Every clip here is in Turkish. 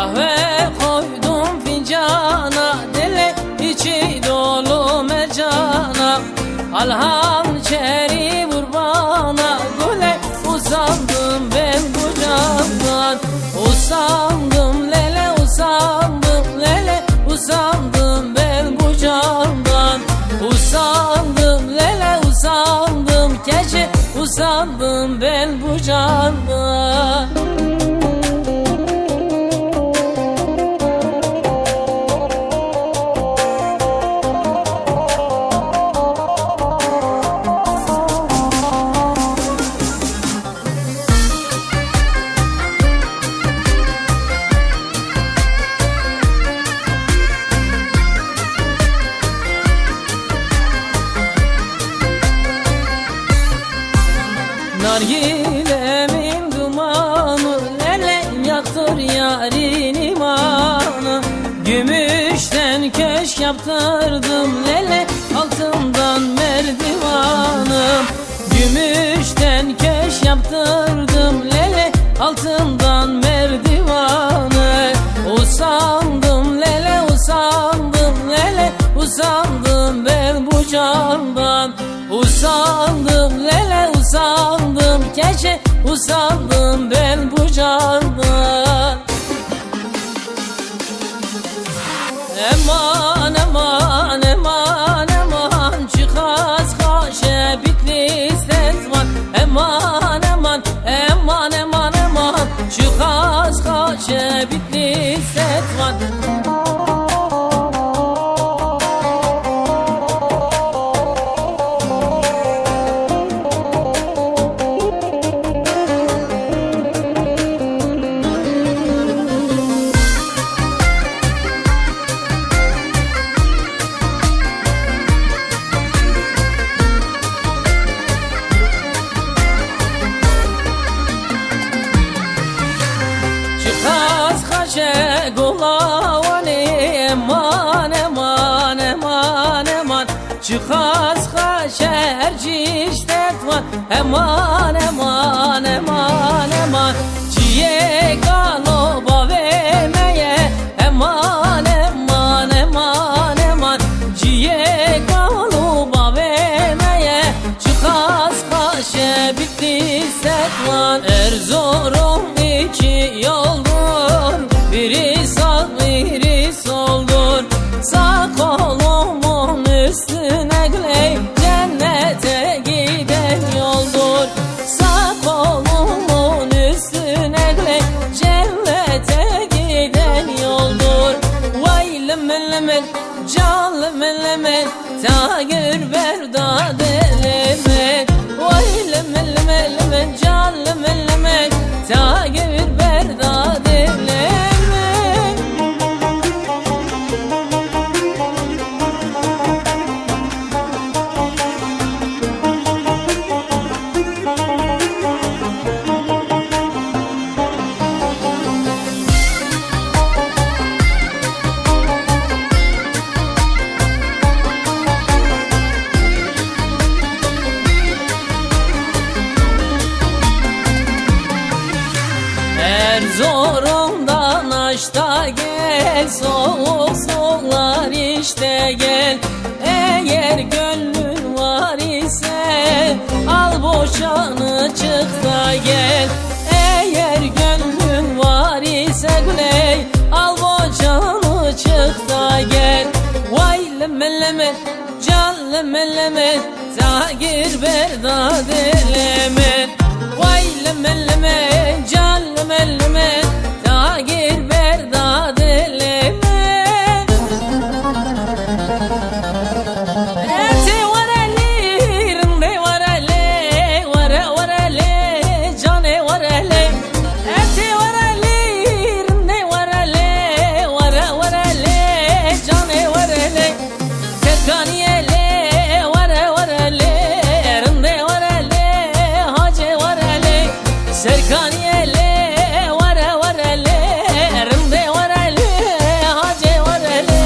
Kahve koydum fincana, dile içi dolu mercana. Alhan çeri vur bana, güle usandım ben bu candan. Usandım lele, usandım lele, usandım ben bu candan. Usandım lele, usandım gece, usandım ben bu candan. Nargilemin dumanı, lele yaktır yarın imanı. Gümüşten köşk yaptırdım lele, altından merdivanım. Gümüşten köşk yaptırdım lele, altından merdivanı. Usandım lele, usandım lele, usandım ben bu candan. Usandım lele, usandım gece, usandım ben bu candan. Eman eman eman eman, çıkaz kaşe bitlis tetman. Eman eman eman eman eman, çıkaz kaşe bitlis tetman. Eman eman eman eman, çıkaz kaşer ciştet var. Eman eman eman eman, ciye galoba vermeye. Eman eman eman eman, ciye galoba vermeye. Çıkaz kaşe bitti setvan. Erzurum iki yoldur, biri sağ biri soldur. Sağ kolumun üstüne güley, cennete giden yoldur. Sağ kolumun üstüne güley, cennete giden yoldur. Vay lemel lemel, can lemel lemel, tagir berdad lemel. Vay lemel lemel lemel, can lemel lemel, tagir berdad lemel. Erzurum'dan aşta gel, soğuk soğuklar işte gel. Eğer gönlün var ise al boşanı çık da gel. Eğer gönlün var ise güney, al boşanı çık da gel. Vay lemel lemel, can lemel lemel, tagir berdad lemel. Vay lemel lemel, can lemel lemel, tagir berdad lemel. Eti vareli, rinde vareli, vare vareli, cane vareli. Eti vareli, rinde vareli, vare vareli, cane vareli. Tekkaniyeli, vare vareli, rinde vareli, hace vareli. Serkaniyeli, vare vareli, rinde vareli, hace vareli.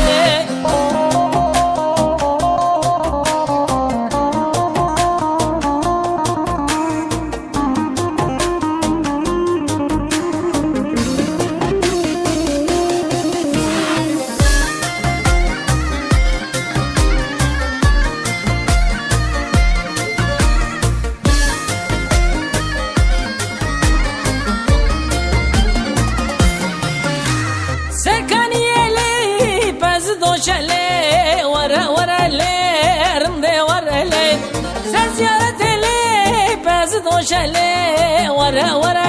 doşele, vara vara